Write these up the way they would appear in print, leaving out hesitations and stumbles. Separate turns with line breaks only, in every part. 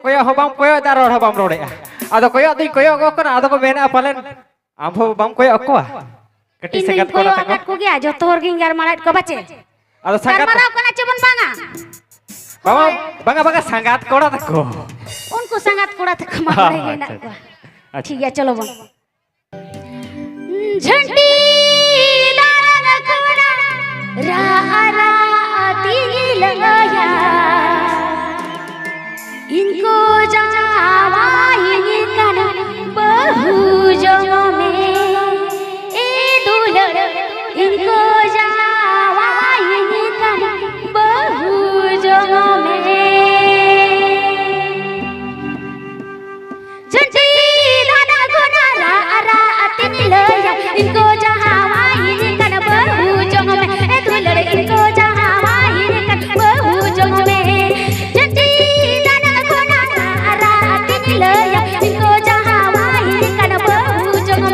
koyo ho bam koyo da rod ho bam rode ado koyo go kana ado ko mena palen am ho bam koyo ko keti sangat ko
koyo agat ko gya joto hor ging gar malat ko bace
ado sangat
maraw kana cebon banga
banga sangat ko ko
उनको संगात कोड़ा तक मारेंगे ना ठीक है चलो बन झंडी लाला नखवड़ा रा रा लगाया इनको जावाएंगे कन बहु जगह में ए दुलड़ इनको जावाएंगे कन बहु जगह में इनको जहाँ वाहिनी कन बहु जगह में दुलड़ इनको जहाँ वाहिनी कन बहु जगह में जंती दाना कोना रात निलय इनको जहाँ वाहिनी कन बहु जगह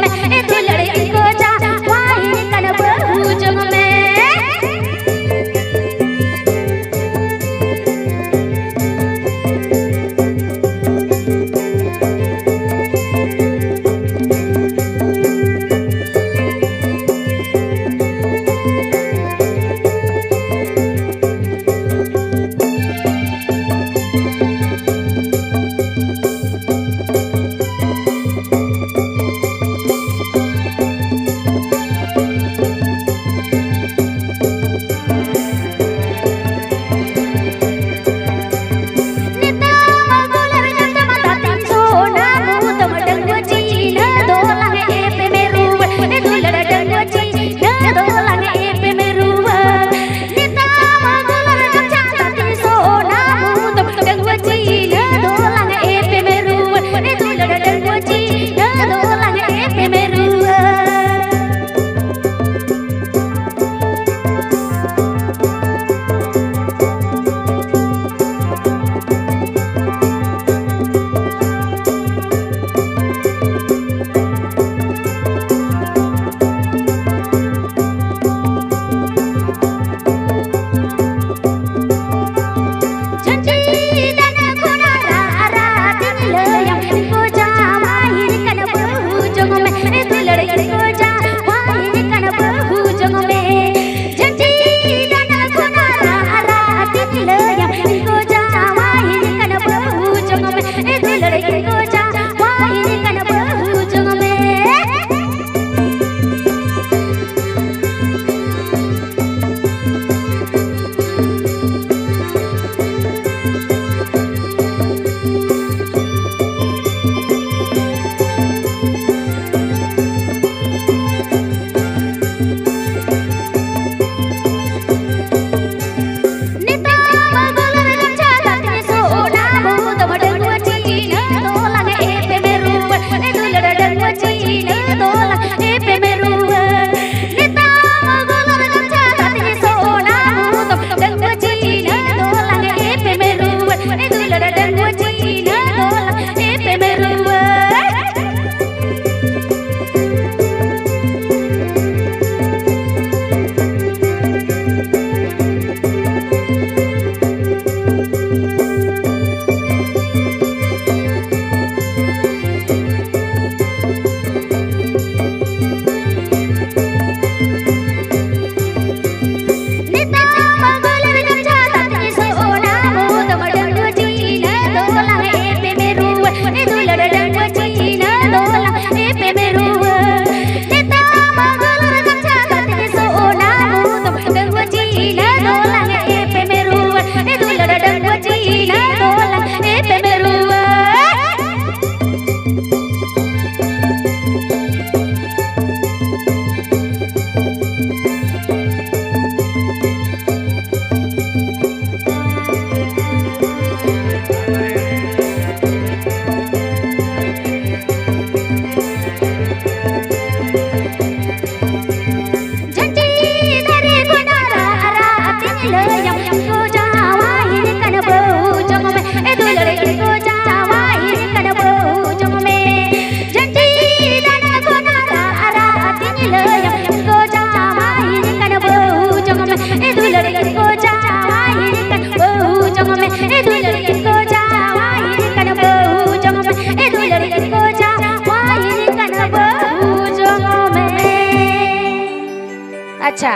अच्छा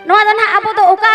नोआ दो ना अब तो ओका